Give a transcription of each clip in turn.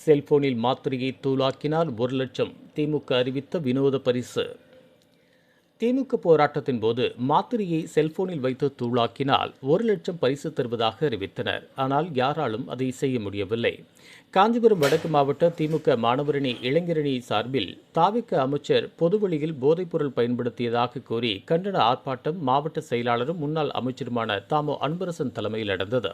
செல்போனில் மாத்திரையை தூளாக்கினால் 1 லட்சம் திமுக அறிவித்த வினோத பரிசு. திமுக போராட்டத்தின் போது மாத்திரையை செல்போனில் வைத்து தூளாக்கினால் 1 லட்சம் பரிசு தருவதாக அறிவித்தனர். ஆனால் யாராலும் அதை செய்ய முடியவில்லை. காஞ்சிபுரம் வடக்கு மாவட்ட திமுக மாணவரணி இளைஞரணி சார்பில் தாவிக அமைச்சர் பொதுவெளியில் போதைப்பொருள் பயன்படுத்தியதாக கூறி கண்டன ஆர்ப்பாட்டம் மாவட்ட செயலாளரும் முன்னாள் அமைச்சருமான தாமோ அன்பரசன் தலைமையில் நடந்தது.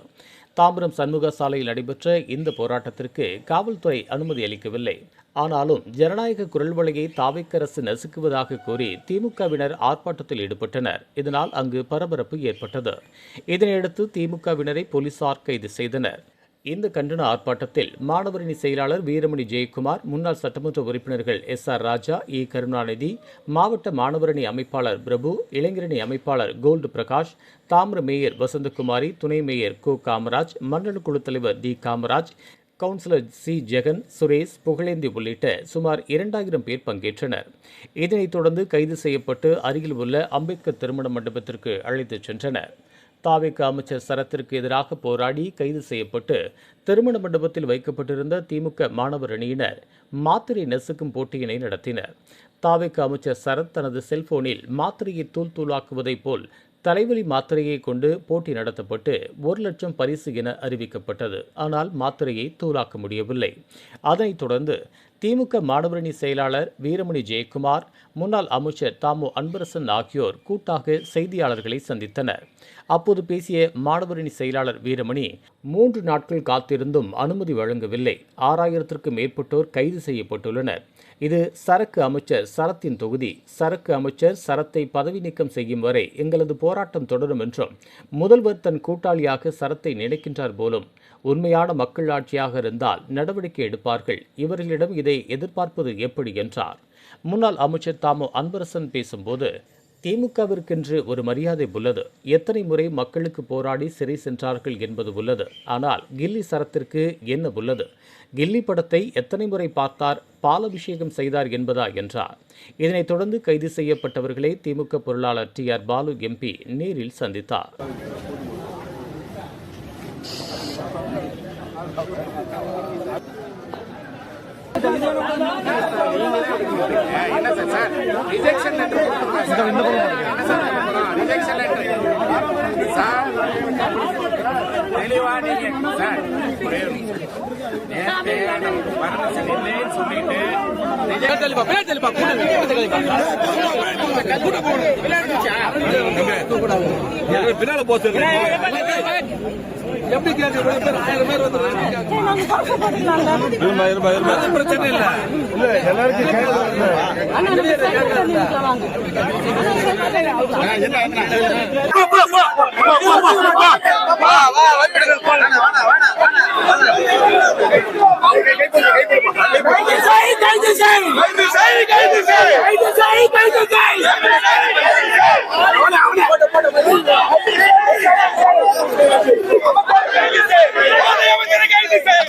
தாம்பரம் சண்முக சாலையில் நடைபெற்ற இந்த போராட்டத்திற்கு காவல்துறை அனுமதி அளிக்கவில்லை. ஆனாலும் ஜனநாயக குரல் வலையை தாவிக அரசு நசுக்குவதாக கூறி திமுகவினர் ஆர்ப்பாட்டத்தில் ஈடுபட்டனர். இதனால் அங்கு பரபரப்பு ஏற்பட்டது. இதனையடுத்து திமுகவினரை போலீசார் கைது செய்தனர். இந்த கண்டன ஆர்ப்பாட்டத்தில் மாணவரணி செயலாளர் வீரமணி ஜெயக்குமார், முன்னாள் சட்டமன்ற உறுப்பினர்கள் SR ராஜா, E கருணாநிதி, மாவட்ட மாணவரணி அமைப்பாளர் பிரபு, இளைஞரணி அமைப்பாளர் கோல்டு பிரகாஷ், தாமிர மேயர் வசந்தகுமாரி, துணை மேயர் கோ காமராஜ், மண்டல குழு தலைவர் D Kamaraj, councillor C Jagan, Suresh, Pugazhendhi உள்ளிட்ட சுமார் 2000 பேர் பங்கேற்றனர். இதனைத் தொடர்ந்து கைது செய்யப்பட்டு அருகில் உள்ள அம்பேத்கர் திருமண மண்டபத்திற்கு அழைத்துச் சென்றனர். தாவிக அமைச்சர் சரத்திற்கு எதிராக போராடி கைது செய்யப்பட்டு திருமண மண்டபத்தில் வைக்கப்பட்டிருந்த திமுக மாணவர் அணியினர் மாத்திரை நசுக்கும் போட்டியினை நடத்தினர். தாவிக அமைச்சர் சரத் தனது செல்போனில் மாத்திரையை தூளாக்குவதைப் போல் தலைவலி மாத்திரையை கொண்டு போட்டி நடத்தப்பட்டு 1 லட்சம் பரிசு என அறிவிக்கப்பட்டது. ஆனால் மாத்திரையை தூளாக்க முடியவில்லை. அதனைத் தொடர்ந்து திமுக மாணவரணி செயலாளர் வீரமணி ஜெயக்குமார், முன்னாள் அமைச்சர் தாமோ அன்பரசன் ஆகியோர் கூட்டாக செய்தியாளர்களை சந்தித்தனர். அப்போது பேசிய மாணவரணி செயலாளர் வீரமணி, 3 நாட்கள் காத்திருந்தும் அனுமதி வழங்கவில்லை. 6000க்கும் மேற்பட்டோர் கைது செய்யப்பட்டுள்ளனர். இது சரக்கு அமைச்சர் சரத்தின் தொகுதி. சரக்கு அமைச்சர் சரத்தை பதவி நீக்கம் செய்யும் வரை எங்களது போராட்டம் தொடரும் என்றும், முதல்வர் தன் கூட்டாளியாக சரத்தை நினைக்கின்றார் போலும். உண்மையான மக்கள் ஆட்சியாக இருந்தால் நடவடிக்கை எடுப்பார்கள். இவர்களிடம் இதை எதிர்பார்ப்பது எப்படி என்றார். முன்னாள் அமைச்சர் தாமோ அன்பரசன் பேசும்போது, திமுகவிற்கென்று ஒரு மரியாதை உள்ளது. எத்தனை முறை மக்களுக்கு போராடி சிறை சென்றார்கள் என்பது உள்ளது. ஆனால் கில்லி சரத்திற்கு என்ன உள்ளது? கில்லி படத்தை எத்தனை முறை பார்த்தார், பாலாபிஷேகம் செய்தார் என்பதா என்றார். இதனைத் தொடர்ந்து கைது செய்யப்பட்டவர்களை திமுக பொருளாளர் TR பாலு MP நேரில் சந்தித்தார். பின்னால போச்சு எப்படி கேட்டு 1000 பேர் வந்து பிரச்சனை இல்ல எல்லாருக்கும் கொஞ்சம்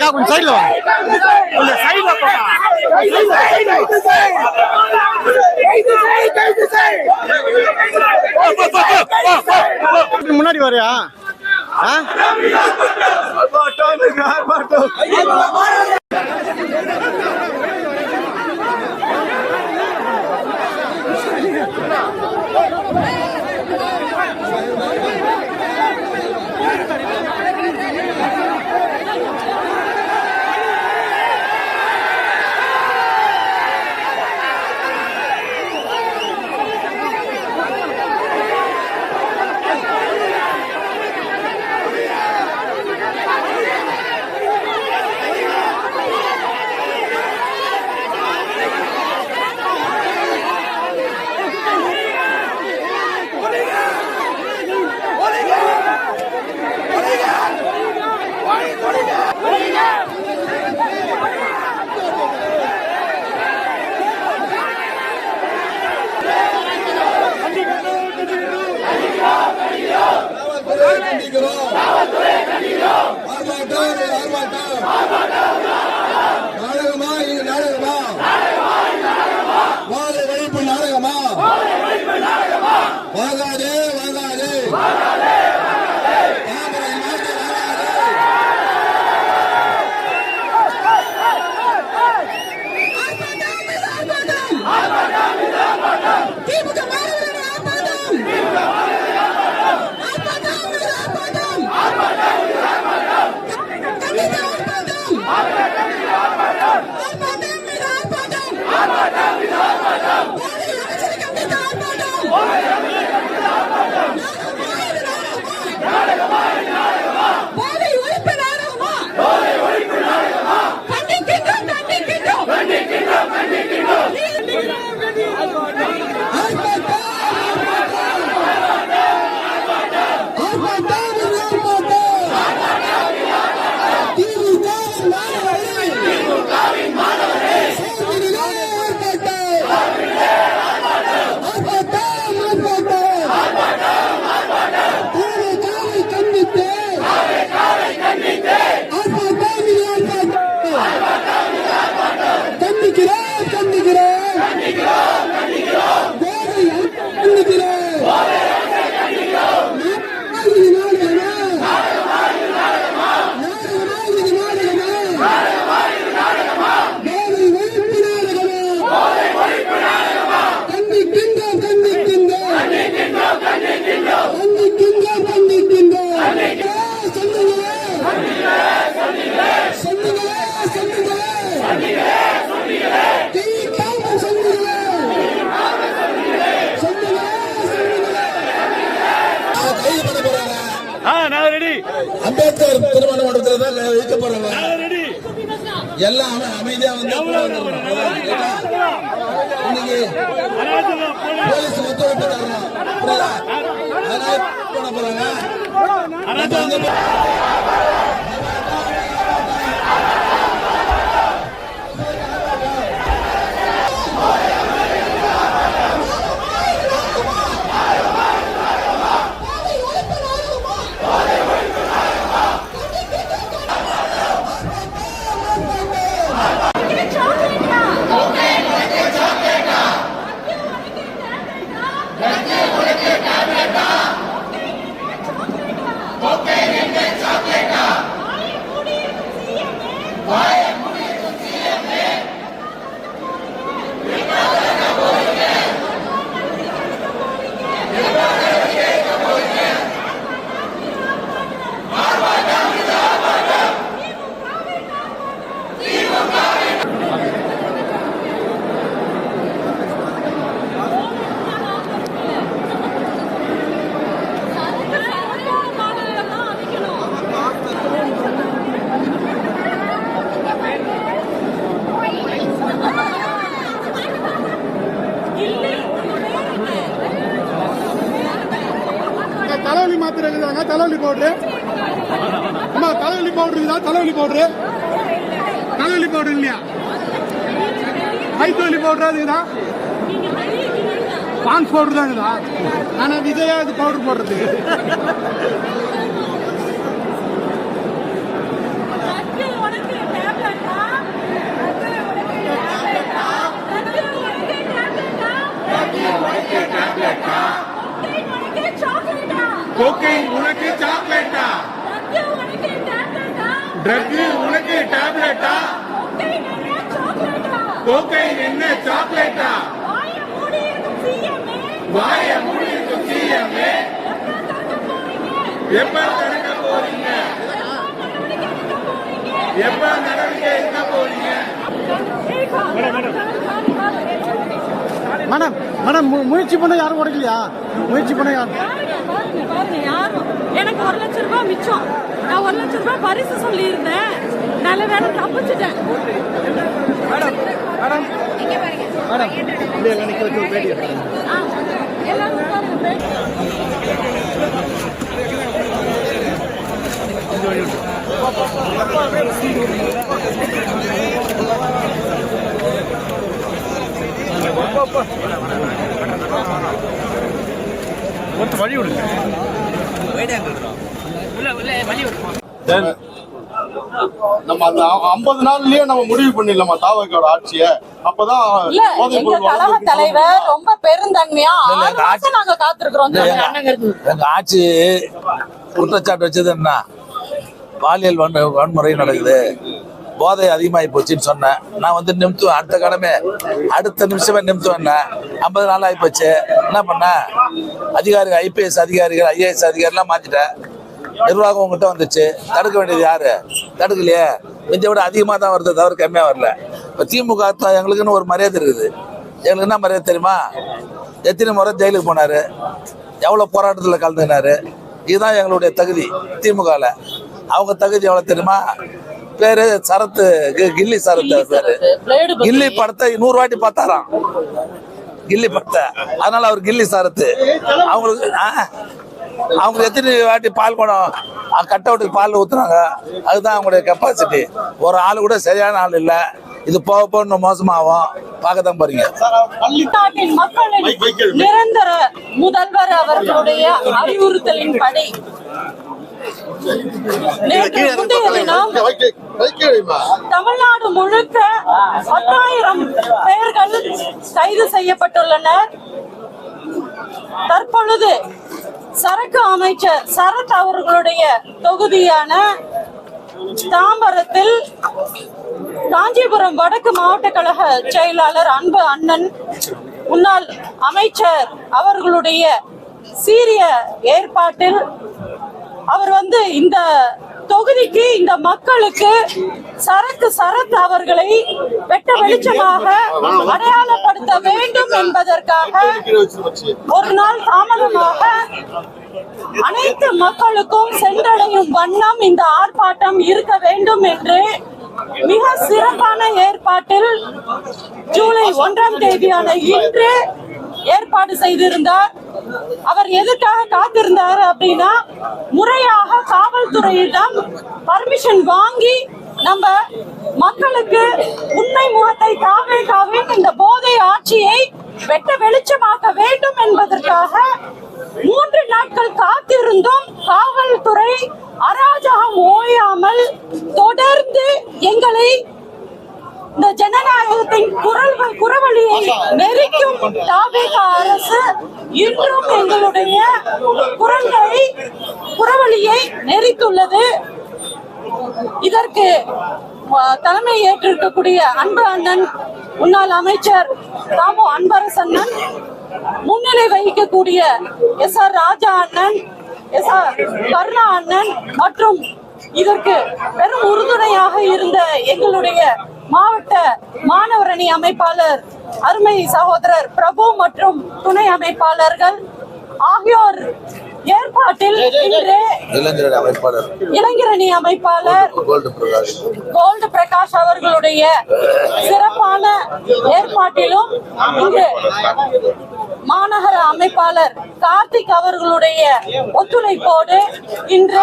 சைடுல வாங்க, சைடுல முன்னாடி வரையா நாடகமா இது நாடகமா வாழை வைப்பு நாடகமா வாங்காதே வாங்காதே அம்பேத்கர் திருமண மண்டபத்தில் தான் வைக்க போறாங்க. எல்லாம் அமைதியா வந்து இன்னைக்கு போலீஸ் ஒத்துழைப்பு தரணும். பண்ண போறாங்க. தலைவலி மாத்திரை இருக்குதாங்க, தலைவலி பவுடரு. அம்மா தலைவலி பவுடர் இருக்குதா? தலைவலி பவுடரு, தலைவலி பவுடர் இல்லையா? வயிற்று வலி பவுடரா இருக்குதா? பான்ஸ் பவுடர் தான் இருக்குதா? ஆனா விஜயா இது பவுடர் போடுறதுக்கு கோக்கைன் உனக்கு சாக்லேட்டா, ட்ரக் உனக்கு டேப்லெட்டா, கோக்கைன் என்ன சாக்லேட்டா, வாய மூடியிருக்கும் சிஎம்ஏ எப்ப தடுக்க போறீங்க, எப்ப நடவடிக்கை எடுக்க போறீங்க? மேடம் மேடம் முயற்சி பண்ண யாரும் உடைக்கலையா? முயற்சி பண்ண யாரும் எனக்கு 1 லட்சம் ரூபாய் மிச்சம். நான் 1 லட்சம் ரூபாய் பரிசு சொல்லி இருந்தேன். நல்ல வேலை தப்பிச்சுட்டேன். மேடம் மேடம் மேடம் நிக்க வச்சு ஒரு பேட்டி எல்லாரும் வழி விடுங்க. நம்ம அந்த 50 நாள்லயே நம்ம முடிவு பண்ணிடலாமா தாவகோட ஆட்சிய? அப்பதான் எங்க கழக தலைவர் ரொம்ப பெருந்தன்மையா 6 மாசம் நாங்க காத்திருக்கிறோம். எங்க ஆட்சி குற்றச்சாட்டு வச்சது என்ன? பாலியல் வன்முறை நடக்குது, போதை அதிகமாகி போச்சுன்னு சொன்னேன். நான் வந்து நிமித்துவேன், அடுத்த கடமை அடுத்த நிமிஷமே நிமித்துவேன். 50 நாள் ஆகி போச்சு. என்ன பண்ண? அதிகாரிகள், ஐபிஎஸ் அதிகாரிகள், ஐஏஎஸ் அதிகாரிலாம் மாத்திட்டேன். நிர்வாகம் உங்ககிட்ட வந்துச்சு. தடுக்க வேண்டியது யாரு? தடுக்கலையே. இதை விட அதிகமாக தான் வருது, தவிர கம்மியாக வரல. இப்போ திமுக எங்களுக்குன்னு ஒரு மரியாதை இருக்குது. எங்களுக்கு என்ன மரியாதை தெரியுமா? எத்தனை முறை ஜெயிலுக்கு போனார், எவ்வளோ போராட்டத்தில் கலந்துக்கினாரு. இதுதான் எங்களுடைய தகுதி. திமுகவில் அவங்க தகுதி எவ்வளோ தெரியுமா? பேரு சரத்து, கில்லி சரத்து பேரு. கில்லி படத்தை 100 வாட்டி பார்த்தாராம், கில்லி படத்தை. அதனால அவர் கில்லி சரத்து. அவங்க எத்தனை வாட்டி பால் குடம் கட் அவுட்டுக்கு பால் ஊத்துறாங்க. அதுதான் அவங்களுடைய கெப்பாசிட்டி. ஒரு ஆள் கூட சரியான ஆள் இல்லை. இது போக போக மோசமாகும். பார்க்கத்தான் போறீங்க. நாட்டின் மக்களின் நிரந்தர முதல்வர் அவர்களுடைய அறிவுறுத்தலின்படி தமிழ்நாடு முழுக்க 10,000 பேர்கள் கைது செய்யப்பட்டுள்ளனர். தற்பொழுது சரக்கு அமைச்சர் சரத் அவர்களுடைய தொகுதியான தாம்பரத்தில் காஞ்சிபுரம் வடக்கு மாவட்ட கழக செயலாளர் அன்பு அண்ணன், முன்னாள் அமைச்சர் அவர்களுடைய சீரிய ஏற்பாட்டில் அவர் இந்த தொகுதிக்கு இந்த மக்களுக்கு சரத் அவர்களை வெட்ட வெளிச்சமாக அடையாளப்படுத்த வேண்டும் என்பதற்காக ஒரு நாள் தாமதமாக அனைத்து மக்களுக்கும் சென்றடையும் வண்ணம் இந்த ஆர்ப்பாட்டம் இருக்க வேண்டும் என்று மிக சிறப்பான ஏற்பாட்டில் ஜூலை 1ஆம் தேதியான இன்று ஏற்பாடு செய்திருந்தார். அவர் எதுக்காக காத்திருந்தார் அப்படின்னா, முறையாக காவல்துறையிடம் பர்மிஷன் வாங்கி நம்ம மக்களுக்கு உண்மை முகத்தை காவே இந்த போதை ஆட்சியை வெட்ட வெளிச்சமாக்க வேண்டும் என்பதற்காக 3 நாட்கள் காத்திருந்தும் காவல்துறை அராஜகம் ஓயாமல் தொடர்ந்து எங்களை இந்த ஜனநாயகத்தின் குரவழியை நெரிக்கும் தாவேக அரசு இன்றும் எங்களுடைய குரவழியை நெரித்துள்ளது. இதற்கு தலைமை ஏற்றிருக்கக்கூடிய அன்பு அண்ணன் முன்னாள் அமைச்சர் தாமோ அன்பரசண்ணன், முன்னிலை வகிக்கக்கூடிய SR ராஜா அண்ணன், SR கருணா அண்ணன் மற்றும் இதற்கு பெரும் உறுதுணையாக இருந்த எங்களுடைய மாவட்ட மாணவரணி அமைப்பாளர் அருமை சகோதரர் பிரபு மற்றும் துணை அமைப்பாளர்கள் ஆகியோர் ஏற்பாட்டில் இளைஞரணி அமைப்பாளர் கோல்டு பிரகாஷ் அவர்களுடைய சிறப்பான ஏற்பாட்டிலும் இங்கு மாநகர அமைப்பாளர் கார்த்திக் அவர்களுடைய ஒத்துழைப்போடு இன்று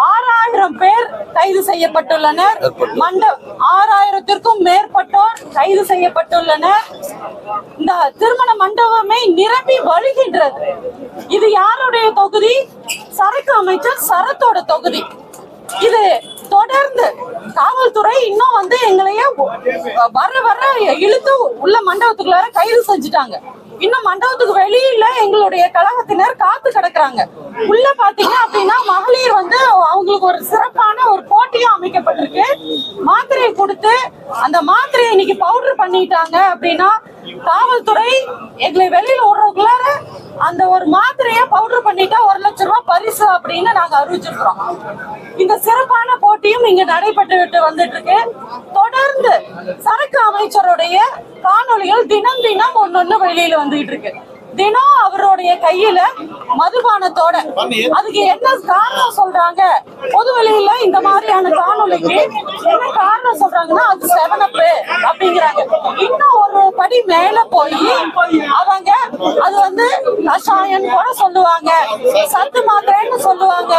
6000 பேர் கைது செய்யப்பட்டுள்ளனர். 6000த்திற்கும் மேற்பட்டோர் கைது செய்யப்பட்டுள்ளனர். இந்த திருமண மண்டபமே நிரம்பி வழிகின்றது. இது யாருடைய தொகுதி? சரக்கு அமைச்சர் சரத்தோட தொகுதி. இது தொடர்ந்து காவல்துறை இன்னும் எங்களையே வர இழுத்து உள்ள மண்டபத்துக்குள்ளார கைது செஞ்சுட்டாங்க. இன்னும் மண்டபத்துக்கு வெளியில எங்களுடைய கழகத்தினர் காத்து கிடக்குறாங்க. உள்ள பாத்தீங்க அப்படின்னா மகளிர் அவங்களுக்கு ஒரு சிறப்பான ஒரு போட்டியும் அமைக்கப்பட்டிருக்கு. மாத்திரையை கொடுத்து அந்த மாத்திரையை இன்னைக்கு பவுடர் பண்ணிட்டாங்க அப்படின்னா காவல்துறை எங்களை வெளியில விடுறதுக்குள்ளார அந்த ஒரு மாத்திரையை பவுடர் பண்ணிட்டா 1 லட்சம் ரூபாய் பரிசு அப்படின்னு நாங்க அறிவிச்சிருக்கிறோம். இந்த சிறப்பான போட்டியும் இங்க நடைபெற்று வந்துட்டு இருக்கு. தொடர்ந்து சரக்கு அமைச்சருடைய காணொலிகள் தினம் ஒன்னொன்னு வெளியில வந்துட்டு இருக்கு. தினம் அவருடைய கையில மதுபானத்தோட. அதுக்கு என்ன காரணம் சொல்றாங்க? பொது வெளியில இந்த மாதிரியான காணொலிக்கு என்ன காரணம் சொல்றாங்கன்னா அது 7up அப்படிங்கிறாங்க. இன்னும் ஒரு படி மேல போய் அவங்க அது கஷாயம் கூட சொல்லுவாங்க, சத்து மாத்திரைன்னு சொல்லுவாங்க,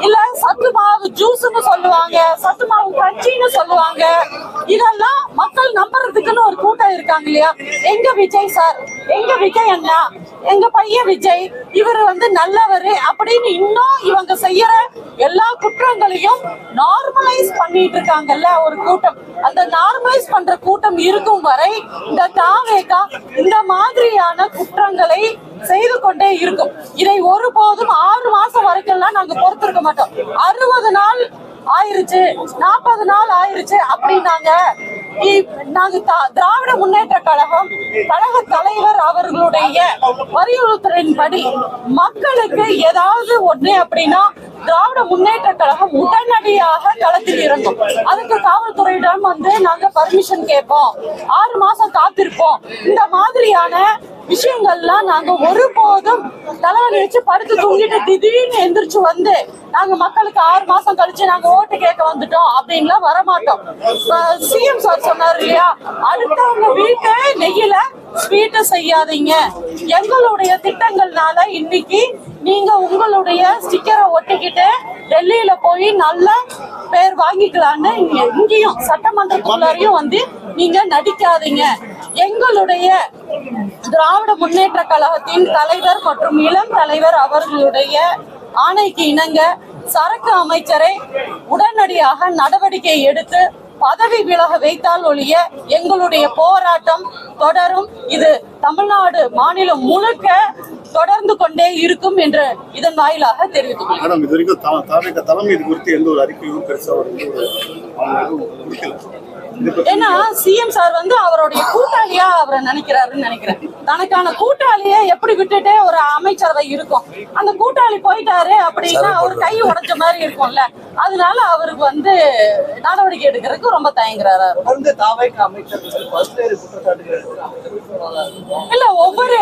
இல்ல சத்து மாவு ஜூஸ்ன்னு சொல்லுவாங்க, சத்து மாவு கஞ்சின்னு சொல்லுவாங்க. இதெல்லாம் மக்கள் நம்புறதுக்குன்னு ஒரு கூட்டம் இருக்காங்க இல்லையா? எங்க விஜய் சார், எங்க விஜய் அண்ணா, எங்க பையன் விஜய், இவர் நல்லவரு அப்படின்னு இன்னும் இவங்க செய்யற எல்லா குற்றங்களையும் நார்மலைஸ் பண்ணிட்டு இருக்காங்கல்ல ஒரு கூட்டம். அந்த நார்மலைஸ் பண்ற கூட்டம் இருக்கும் வரை இந்த தாவேகா இந்த மாதிரியான குற்றங்களை செய்து கொண்டே இருக்கும். இதை ஒருபோதும் 6 மாசம் வரைக்கும்லாம் நாங்க பொறுத்திருக்க மாட்டோம். 60 நாள் ஆயிருச்சு, 40 நாள் ஆயிருச்சு அப்படின்னாங்க. நாங்க திராவிட முன்னேற்ற கழகம் கழக தலைவர் அவர்களுடைய வலியுறுத்தலின்படி மக்களுக்கு ஏதாவது ஒண்ணு அப்படின்னா திராவிட முன்னேற்ற கழகம் உடனடியாக களத்தில் இறங்கும். அதுக்கு காவல்துறையிடம் நாங்க பர்மிஷன் கேட்போம், 6 மாசம் காத்திருப்போம். இந்த மாதிரியான விஷயங்கள்லாம் நாங்க ஒருபோதும் தலைவலி வச்சு படுத்து தூங்கிட்டு திடீர்னு எந்திரிச்சு நாங்க மக்களுக்கு 6 மாசம் கழிச்சு நாங்க ஓட்டு கேட்க வந்துட்டோம் அப்படின்லாம் வரமாட்டோம். சிஎம் சார் சொன்னார் இல்லையா, அடுத்தவங்க வீட்டு நெய்யில ஸ்வீட்டை செய்யாதீங்க. எங்களுடைய திட்டங்கள்னால இன்னைக்கு நீங்க உங்களுடைய ஸ்டிக்கரை ஒட்டிக்கிட்டு டெல்லியில போய் நல்ல பேர் வாங்கிக்கலான்னு இங்கேயும் சட்டமன்றத்துக்குள்ளாரையும் நீங்க நடிக்காதீங்க. எங்களுடைய திராவிட முன்னேற்ற கழகத்தின் தலைவர் மற்றும் இளம் தலைவர் அவர்களுடைய ஆணைக்கு இணங்க சரக்கு அமைச்சரை உடனடியாக நடவடிக்கை எடுத்து பதவி விலக வைத்தால் ஒழிய எங்களுடைய போராட்டம் தொடரும். இது தமிழ்நாடு மாநிலம் முழுக்க தொடர்ந்து கொண்டே இருக்கும் என்று இதன் வாயிலாக தெரிவித்துள்ளேன். ஏன்னா சிஎம் சார் வந்து அவருடைய கூட்டாளியா அவரை நினைக்கிறாருன்னு நினைக்கிறேன். தனக்கான கூட்டாளியை எப்படி விட்டுட்டே ஒரு அமைச்சரவை இருக்கும், அந்த கூட்டாளி போயிட்டாரு அப்படின்னா அவர் கை உடைஞ்ச மாதிரி இருக்கும்ல, அதனால அவருக்கு வந்து நடவடிக்கை எடுக்கிறதுக்கு ரொம்ப தயங்குறாரு. இல்ல ஒவ்வொரு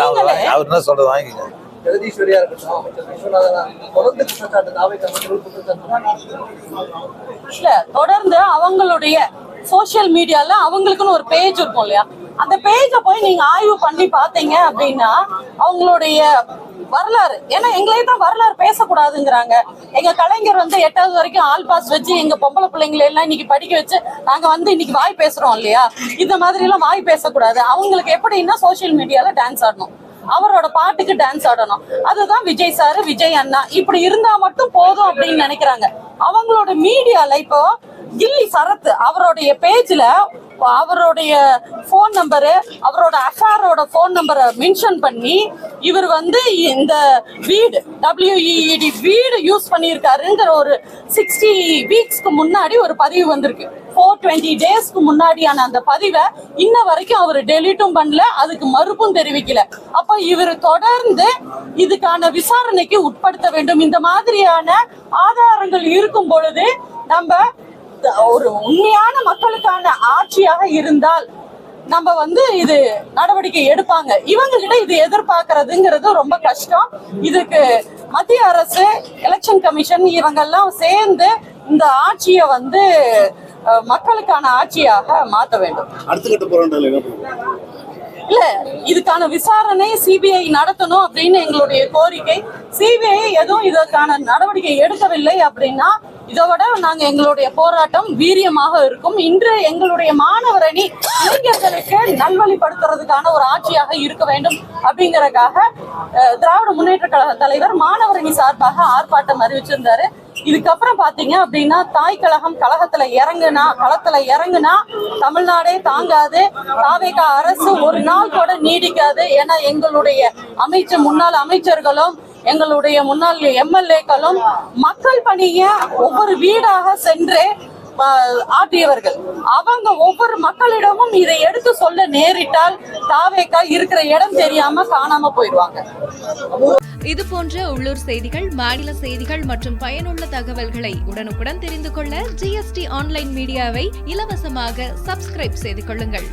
அவர் என்ன சொல்றது வாங்கிக்க ஜெகதீஸ்வரியா இருக்கட்டும், அமைச்சர் விஸ்வநாதன் தொடர்ந்து குற்றச்சாட்டு இல்ல தொடர்ந்து அவங்களுடைய சோசியல் மீடியால அவங்களுக்குன்னு ஒரு பேஜ் இருக்கும் இல்லையா, அந்த பேஜ போய் நீங்க ஆய்வு பண்ணி பாத்தீங்க அப்படின்னா அவங்களுடைய வரலாறு, ஏன்னா எங்களே தான் வரலாறு பேசக்கூடாதுங்கிறாங்க. எங்க கலைஞர் வந்து 8வது வரைக்கும் ஆல் பாஸ் வச்சு எங்க பொம்பளை பிள்ளைங்களை எல்லாம் இன்னைக்கு படிக்க வச்சு நாங்க வந்து இன்னைக்கு வாய் பேசுறோம் இல்லையா, இந்த மாதிரி எல்லாம் வாய் பேசக்கூடாது. அவங்களுக்கு எப்படின்னா சோசியல் மீடியால டான்ஸ் ஆடணும், அவரோட பாட்டுக்கு டான்ஸ் ஆடணும், அதுதான் விஜய் சாரு விஜய் அண்ணா இப்படி இருந்தா மட்டும் போதும் அப்படின்னு நினைக்கிறாங்க. அவங்களோட மீடியால இப்போ கில்லி சரத் அவருடைய பேஜ்ல அவருடைய போன் நம்பரு, அவரோட அஃபேரோட போன் நம்பரை மென்ஷன் பண்ணி இவர் வந்து இந்த வீடு WEED வீடு யூஸ் பண்ணியிருக்காருங்கிற ஒரு 60 வீக்ஸ்க்கு முன்னாடி ஒரு பதிவு வந்திருக்கு. 420 டேஸ்க்கு முன்னாடியான அந்த பதிவை இன்ன வரைக்கும் அவர் டெலீட்டும் பண்ணல, அதுக்கு மறுப்பும் தெரிவிக்கல. அப்ப இவர் தொடர்ந்து இதுக்கான விசாரணைக்கு உட்படுத்த வேண்டும். இந்த மாதிரியான ஆதாரங்கள் இருக்கும் பொழுது நம்ம ஒரு உண்மையான மக்களுக்கான ஆட்சியாக இருந்தால் நம்ம வந்து இது நடவடிக்கை எடுப்பாங்க. இவங்க கிட்ட இது எதிர்பார்க்கறதுங்கிறது ரொம்ப கஷ்டம். இதுக்கு மத்திய அரசு, எலெக்ஷன் கமிஷன் இவங்கெல்லாம் சேர்ந்து இந்த ஆட்சியை வந்து மக்களுக்கான ஆட்சியாக மாற்ற வேண்டும். அடுத்த கட்ட போராட்டம் இல்ல இதுக்கான விசாரணை சிபிஐ நடத்தணும் அப்படின்னு எங்களுடைய கோரிக்கை. சிபிஐ எதுவும் இதற்கான நடவடிக்கை எடுக்கவில்லை அப்படின்னா இதோட நாங்க எங்களுடைய போராட்டம் வீரியமாக இருக்கும். இன்று எங்களுடைய மாணவர் அணி இளைஞர்களுக்கு நல்வழிப்படுத்துறதுக்கான ஒரு ஆட்சியாக இருக்க வேண்டும் அப்படிங்கறதுக்காக திராவிட முன்னேற்ற கழக தலைவர் மாணவர் அணி சார்பாக ஆர்ப்பாட்டம் அறிவிச்சிருந்தாரு. இதுக்கப்புறம் பாத்தீங்க அப்படின்னா தாய் கழகம் களத்துல இறங்குனா தமிழ்நாடே தாங்காது, தாவேக அரசு ஒரு நாள் கூட நீடிக்காது. ஏன்னா எங்களுடைய முன்னாள் அமைச்சர்களும் எங்களுடைய முன்னாள் MLA-க்களும் மக்கள் பணிய ஒவ்வொரு வீடாக சென்று ஆற்றியவர்கள். அவங்க ஒவ்வொரு மக்களிடமும் இதை எடுத்து சொல்ல நேரிட்டால் தாவேகா இருக்கிற இடம் தெரியாம காணாம போயிடுவாங்க. இது போன்ற உள்ளூர் செய்திகள், மாநில செய்திகள் மற்றும் பயனுள்ள தகவல்களை உடனுக்குடன் தெரிந்து கொள்ள GST ஆன்லைன் மீடியாவை இலவசமாக சப்ஸ்கிரைப் செய்து கொள்ளுங்கள்.